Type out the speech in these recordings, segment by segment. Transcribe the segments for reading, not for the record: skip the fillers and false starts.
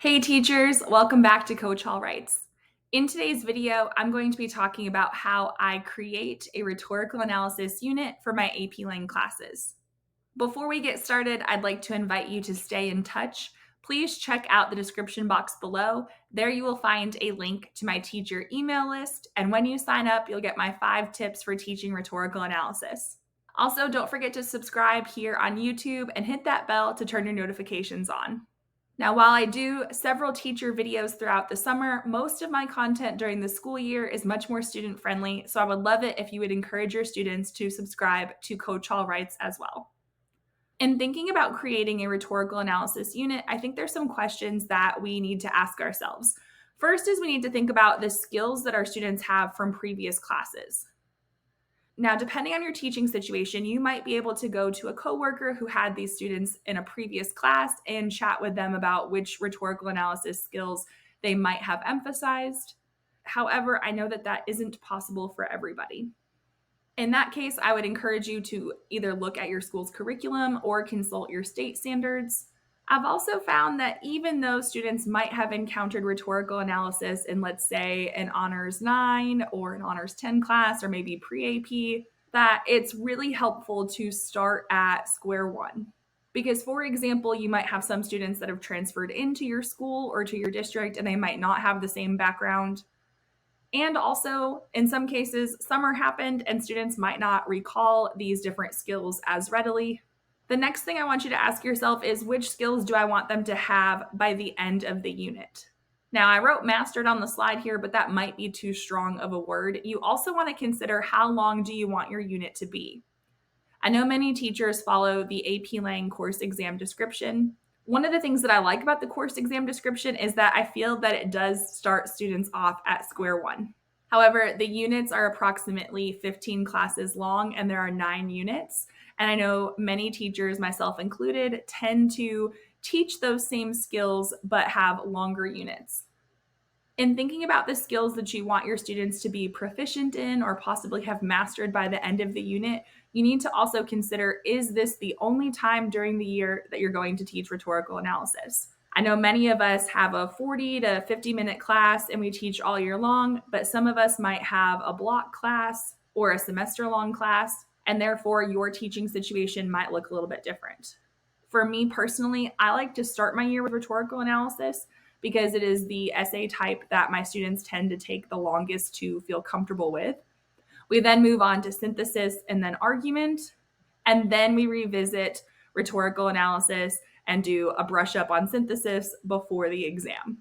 Hey teachers, welcome back to Coach Hall Writes. In today's video, I'm going to be talking about how I create a rhetorical analysis unit for my AP Lang classes. Before we get started, I'd like to invite you to stay in touch. Please check out the description box below. There you will find a link to my teacher email list, and when you sign up, you'll get my 5 tips for teaching rhetorical analysis. Also, don't forget to subscribe here on YouTube and hit that bell to turn your notifications on. Now, while I do several teacher videos throughout the summer, most of my content during the school year is much more student friendly, so I would love it if you would encourage your students to subscribe to Coach Hall Writes as well. In thinking about creating a rhetorical analysis unit, I think there's some questions that we need to ask ourselves. First is we need to think about the skills that our students have from previous classes. Now, depending on your teaching situation, you might be able to go to a coworker who had these students in a previous class and chat with them about which rhetorical analysis skills they might have emphasized. However, I know that that isn't possible for everybody. In that case, I would encourage you to either look at your school's curriculum or consult your state standards. I've also found that even though students might have encountered rhetorical analysis in, let's say, an Honors 9 or an Honors 10 class or maybe pre-AP, that it's really helpful to start at square one. Because, for example, you might have some students that have transferred into your school or to your district and they might not have the same background. And also, in some cases, summer happened and students might not recall these different skills as readily. The next thing I want you to ask yourself is, which skills do I want them to have by the end of the unit? Now, I wrote mastered on the slide here, but that might be too strong of a word. You also want to consider, how long do you want your unit to be? I know many teachers follow the AP Lang course exam description. One of the things that I like about the course exam description is that I feel that it does start students off at square one. However, the units are approximately 15 classes long and there are 9 units. And I know many teachers, myself included, tend to teach those same skills but have longer units. In thinking about the skills that you want your students to be proficient in or possibly have mastered by the end of the unit, you need to also consider, is this the only time during the year that you're going to teach rhetorical analysis? I know many of us have a 40 to 50-minute class and we teach all year long, but some of us might have a block class or a semester-long class, and therefore your teaching situation might look a little bit different. For me personally, I like to start my year with rhetorical analysis because it is the essay type that my students tend to take the longest to feel comfortable with. We then move on to synthesis and then argument, and then we revisit rhetorical analysis and do a brush up on synthesis before the exam.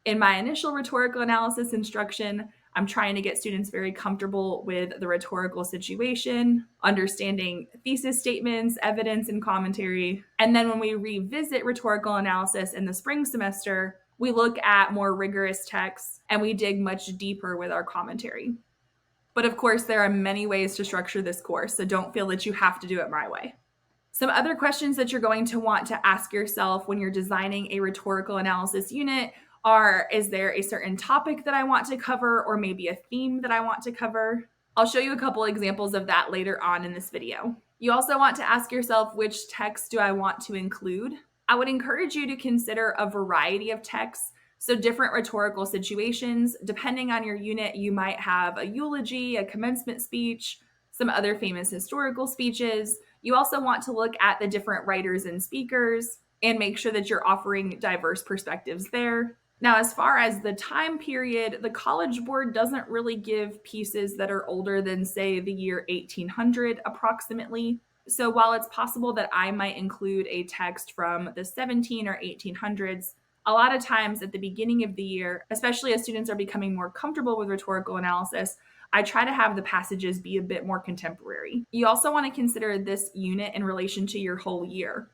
In my initial rhetorical analysis instruction, I'm trying to get students very comfortable with the rhetorical situation, understanding thesis statements, evidence, and commentary. And then when we revisit rhetorical analysis in the spring semester, we look at more rigorous texts and we dig much deeper with our commentary. But of course, there are many ways to structure this course, so don't feel that you have to do it my way. Some other questions that you're going to want to ask yourself when you're designing a rhetorical analysis unit are, is there a certain topic that I want to cover or maybe a theme that I want to cover? I'll show you a couple examples of that later on in this video. You also want to ask yourself, which text do I want to include? I would encourage you to consider a variety of texts. So different rhetorical situations. Depending on your unit, you might have a eulogy, a commencement speech, some other famous historical speeches. You also want to look at the different writers and speakers and make sure that you're offering diverse perspectives there. Now, as far as the time period, the College Board doesn't really give pieces that are older than, say, the year 1800 approximately. So while it's possible that I might include a text from the 17 or 1800s, a lot of times at the beginning of the year, especially as students are becoming more comfortable with rhetorical analysis, I try to have the passages be a bit more contemporary. You also want to consider this unit in relation to your whole year.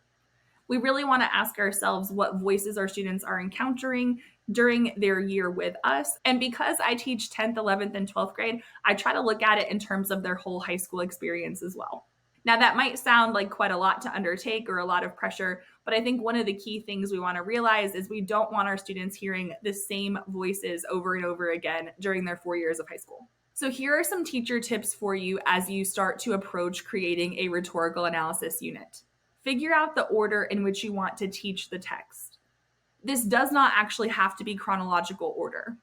We really want to ask ourselves what voices our students are encountering during their year with us. And because I teach 10th, 11th, and 12th grade, I try to look at it in terms of their whole high school experience as well. Now, that might sound like quite a lot to undertake or a lot of pressure, but I think one of the key things we want to realize is we don't want our students hearing the same voices over and over again during their 4 years of high school. So here are some teacher tips for you as you start to approach creating a rhetorical analysis unit. Figure out the order in which you want to teach the text. This does not actually have to be chronological order.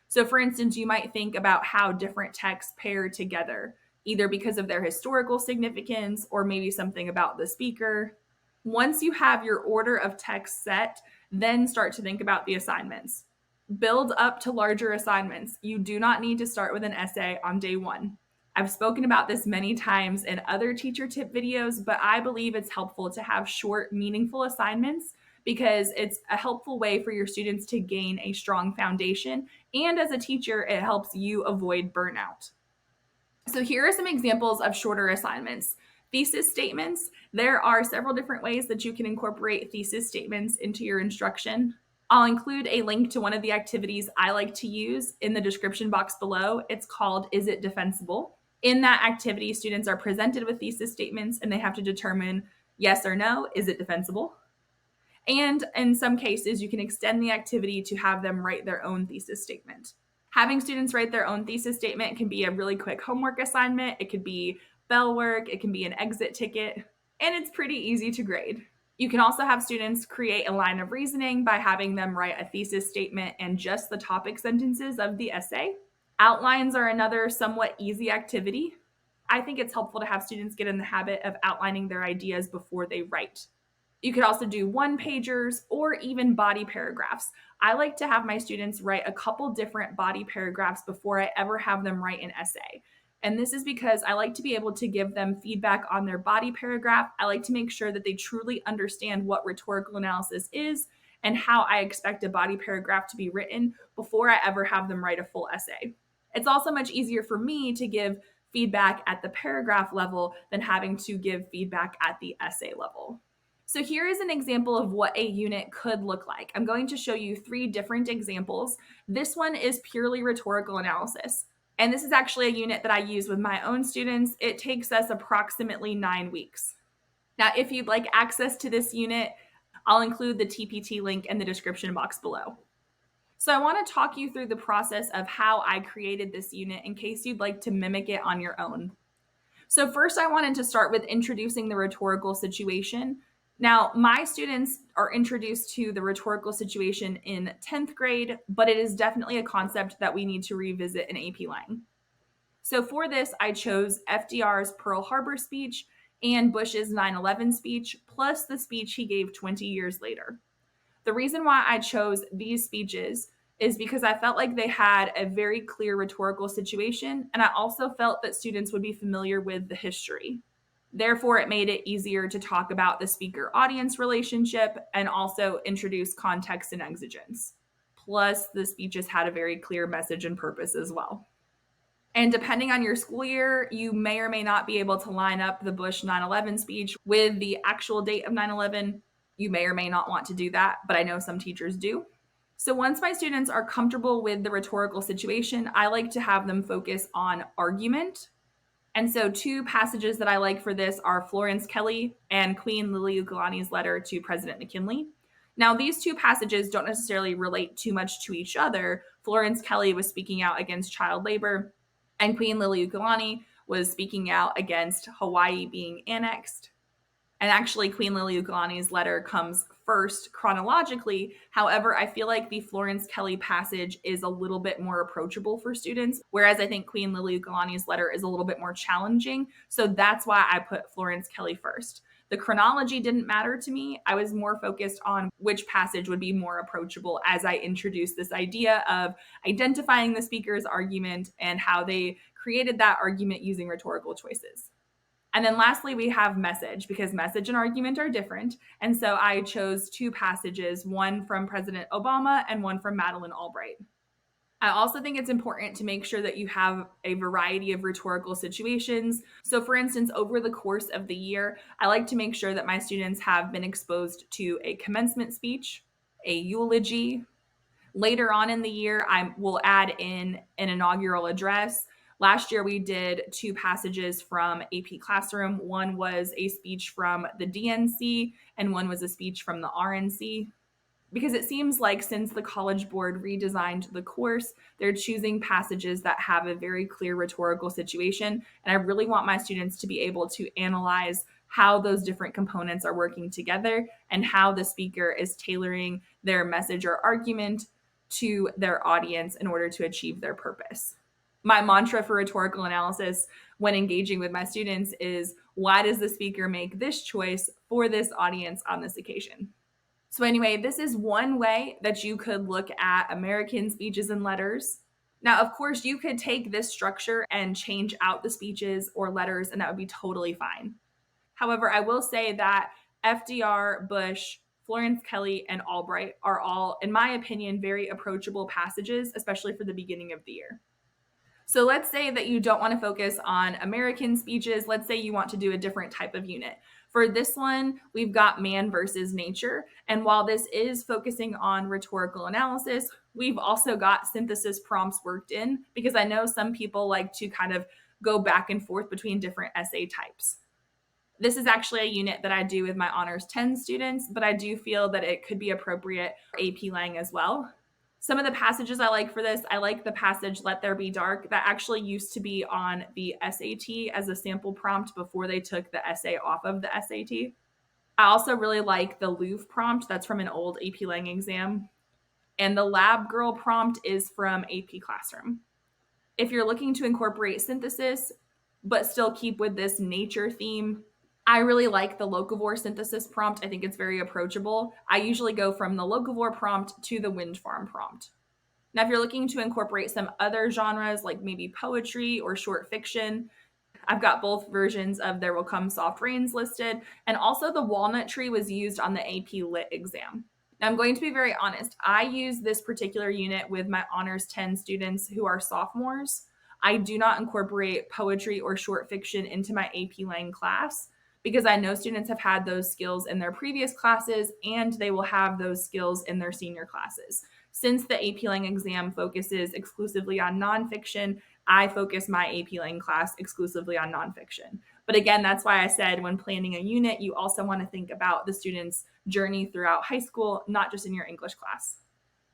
So, for instance, you might think about how different texts pair together, either because of their historical significance or maybe something about the speaker. Once you have your order of text set, then start to think about the assignments. Build up to larger assignments. You do not need to start with an essay on day one. I've spoken about this many times in other teacher tip videos, but I believe it's helpful to have short, meaningful assignments because it's a helpful way for your students to gain a strong foundation. And as a teacher, it helps you avoid burnout. So here are some examples of shorter assignments. Thesis statements. There are several different ways that you can incorporate thesis statements into your instruction. I'll include a link to one of the activities I like to use in the description box below. It's called Is It Defensible? In that activity, students are presented with thesis statements and they have to determine yes or no, is it defensible? And in some cases, you can extend the activity to have them write their own thesis statement. Having students write their own thesis statement can be a really quick homework assignment. It could be bell work, it can be an exit ticket, and it's pretty easy to grade. You can also have students create a line of reasoning by having them write a thesis statement and just the topic sentences of the essay. Outlines are another somewhat easy activity. I think it's helpful to have students get in the habit of outlining their ideas before they write. You could also do one-pagers or even body paragraphs. I like to have my students write a couple different body paragraphs before I ever have them write an essay. And this is because I like to be able to give them feedback on their body paragraph. I like to make sure that they truly understand what rhetorical analysis is and how I expect a body paragraph to be written before I ever have them write a full essay. It's also much easier for me to give feedback at the paragraph level than having to give feedback at the essay level. So here is an example of what a unit could look like. I'm going to show you 3 different examples. This one is purely rhetorical analysis. And this is actually a unit that I use with my own students. It takes us approximately 9 weeks. Now, if you'd like access to this unit, I'll include the TPT link in the description box below. So I want to talk you through the process of how I created this unit in case you'd like to mimic it on your own. So first I wanted to start with introducing the rhetorical situation. Now, my students are introduced to the rhetorical situation in 10th grade, but it is definitely a concept that we need to revisit in AP Lang. So for this, I chose FDR's Pearl Harbor speech and Bush's 9/11 speech, plus the speech he gave 20 years later. The reason why I chose these speeches is because I felt like they had a very clear rhetorical situation, and I also felt that students would be familiar with the history. Therefore, it made it easier to talk about the speaker-audience relationship and also introduce context and exigence. Plus, the speeches had a very clear message and purpose as well. And depending on your school year, you may or may not be able to line up the Bush 9/11 speech with the actual date of 9/11. You may or may not want to do that, but I know some teachers do. So once my students are comfortable with the rhetorical situation, I like to have them focus on argument. And so 2 passages that I like for this are Florence Kelley and Queen Liliuokalani's letter to President McKinley. Now, these 2 passages don't necessarily relate too much to each other. Florence Kelley was speaking out against child labor, and Queen Liliuokalani was speaking out against Hawaii being annexed. And actually, Queen Liliuokalani's letter comes first chronologically. However, I feel like the Florence Kelley passage is a little bit more approachable for students, whereas I think Queen Liliuokalani's letter is a little bit more challenging. So that's why I put Florence Kelley first. The chronology didn't matter to me. I was more focused on which passage would be more approachable as I introduced this idea of identifying the speaker's argument and how they created that argument using rhetorical choices. And then lastly, we have message, because message and argument are different. And so I chose 2 passages, one from President Obama and one from Madeleine Albright. I also think it's important to make sure that you have a variety of rhetorical situations. So for instance, over the course of the year, I like to make sure that my students have been exposed to a commencement speech, a eulogy. Later on in the year, I will add in an inaugural address. Last year, we did 2 passages from AP Classroom. One was a speech from the DNC, and one was a speech from the RNC. Because it seems like since the College Board redesigned the course, they're choosing passages that have a very clear rhetorical situation. And I really want my students to be able to analyze how those different components are working together and how the speaker is tailoring their message or argument to their audience in order to achieve their purpose. My mantra for rhetorical analysis when engaging with my students is, why does the speaker make this choice for this audience on this occasion? So anyway, this is one way that you could look at American speeches and letters. Now, of course, you could take this structure and change out the speeches or letters, and that would be totally fine. However, I will say that FDR, Bush, Florence Kelley, and Albright are all, in my opinion, very approachable passages, especially for the beginning of the year. So let's say that you don't want to focus on American speeches. Let's say you want to do a different type of unit. For this one, we've got man versus nature. And while this is focusing on rhetorical analysis, we've also got synthesis prompts worked in, because I know some people like to kind of go back and forth between different essay types. This is actually a unit that I do with my Honors 10 students, but I do feel that it could be appropriate for AP Lang as well. Some of the passages I like for this, I like the passage "Let There Be Dark" that actually used to be on the SAT as a sample prompt before they took the essay off of the SAT. I also really like the Louvre prompt that's from an old AP Lang exam. And the Lab Girl prompt is from AP Classroom. If you're looking to incorporate synthesis, but still keep with this nature theme, I really like the locavore synthesis prompt. I think it's very approachable. I usually go from the locavore prompt to the wind farm prompt. Now, if you're looking to incorporate some other genres like maybe poetry or short fiction, I've got both versions of There Will Come Soft Rains listed, and also the walnut tree was used on the AP Lit exam. Now, I'm going to be very honest. I use this particular unit with my Honors 10 students who are sophomores. I do not incorporate poetry or short fiction into my AP Lang class, because I know students have had those skills in their previous classes and they will have those skills in their senior classes. Since the AP Lang exam focuses exclusively on nonfiction, I focus my AP Lang class exclusively on nonfiction. But again, that's why I said when planning a unit, you also want to think about the student's journey throughout high school, not just in your English class.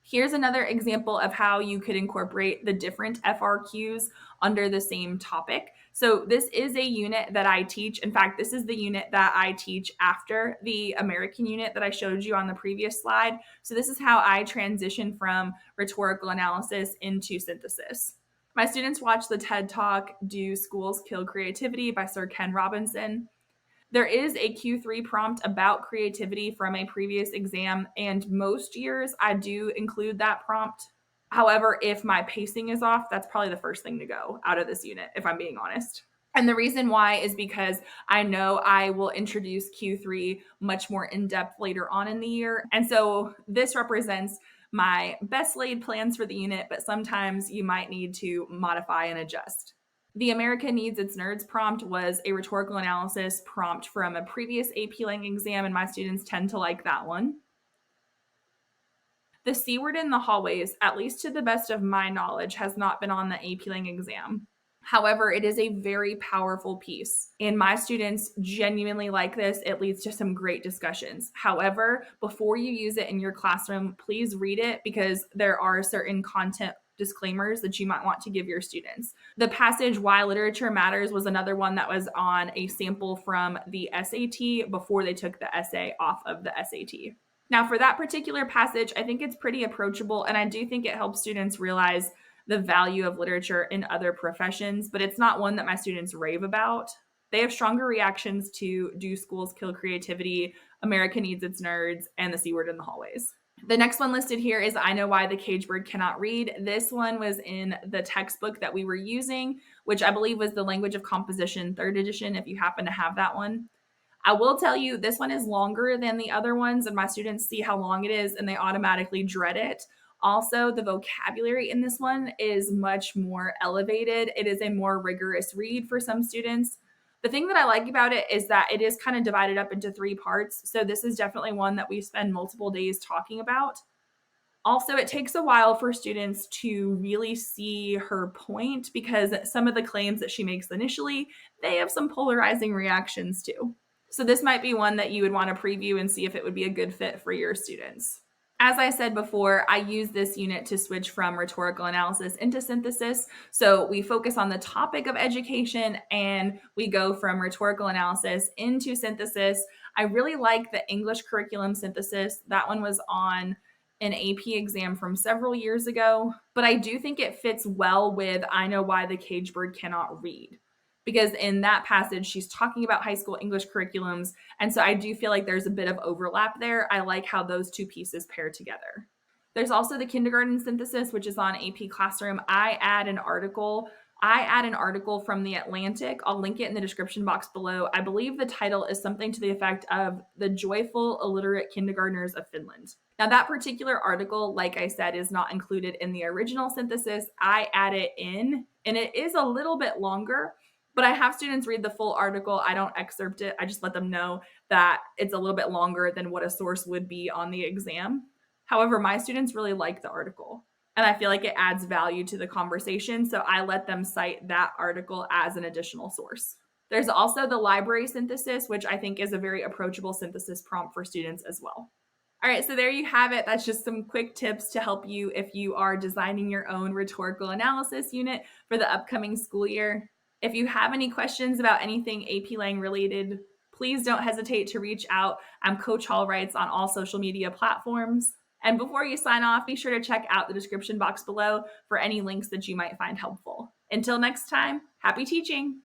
Here's another example of how you could incorporate the different FRQs under the same topic. So this is a unit that I teach. In fact, this is the unit that I teach after the American unit that I showed you on the previous slide. So this is how I transition from rhetorical analysis into synthesis. My students watch the TED Talk, Do Schools Kill Creativity by Sir Ken Robinson. There is a Q3 prompt about creativity from a previous exam, and most years I do include that prompt. However, if my pacing is off, that's probably the first thing to go out of this unit, if I'm being honest. And the reason why is because I know I will introduce Q3 much more in depth later on in the year. And so this represents my best laid plans for the unit, but sometimes you might need to modify and adjust. The America Needs Its Nerds prompt was a rhetorical analysis prompt from a previous AP Lang exam, and my students tend to like that one. The C word in the hallways, at least to the best of my knowledge, has not been on the AP Lang exam. However, it is a very powerful piece, and my students genuinely like this. It leads to some great discussions. However, before you use it in your classroom, please read it, because there are certain content disclaimers that you might want to give your students. The passage "Why Literature Matters" was another one that was on a sample from the SAT before they took the essay off of the SAT. Now, for that particular passage, I think it's pretty approachable, and I do think it helps students realize the value of literature in other professions, but it's not one that my students rave about. They have stronger reactions to Do Schools Kill Creativity, America Needs Its Nerds, and the C word in the hallways. The next one listed here is I Know Why the Caged Bird Cannot Read. This one was in the textbook that we were using, which I believe was the Language of Composition 3rd edition, if you happen to have that one. I will tell you, this one is longer than the other ones, and my students see how long it is and they automatically dread it. Also, the vocabulary in this one is much more elevated. It is a more rigorous read for some students. The thing that I like about it is that it is kind of divided up into 3 parts. So this is definitely one that we spend multiple days talking about. Also, it takes a while for students to really see her point, because some of the claims that she makes initially, they have some polarizing reactions to. So this might be one that you would want to preview and see if it would be a good fit for your students. As I said before, I use this unit to switch from rhetorical analysis into synthesis. So we focus on the topic of education and we go from rhetorical analysis into synthesis. I really like the English curriculum synthesis. That one was on an AP exam from several years ago, but I do think it fits well with I Know Why the Cage Bird Cannot Read. Because in that passage, she's talking about high school English curriculums, and so I do feel like there's a bit of overlap there. I like how those two pieces pair together. There's also the kindergarten synthesis, which is on AP Classroom. I add an article. From The Atlantic. I'll link it in the description box below. I believe the title is something to the effect of The Joyful Illiterate Kindergartners of Finland. Now, that particular article, like I said, is not included in the original synthesis. I add it in, and it is a little bit longer, but I have students read the full article. I don't excerpt it. I just let them know that it's a little bit longer than what a source would be on the exam. However, my students really like the article, and I feel like it adds value to the conversation. So I let them cite that article as an additional source. There's also the library synthesis, which I think is a very approachable synthesis prompt for students as well. All right, so there you have it. That's just some quick tips to help you if you are designing your own rhetorical analysis unit for the upcoming school year. If you have any questions about anything AP Lang related, please don't hesitate to reach out. I'm Coach Hall Writes on all social media platforms. And before you sign off, be sure to check out the description box below for any links that you might find helpful. Until next time, happy teaching!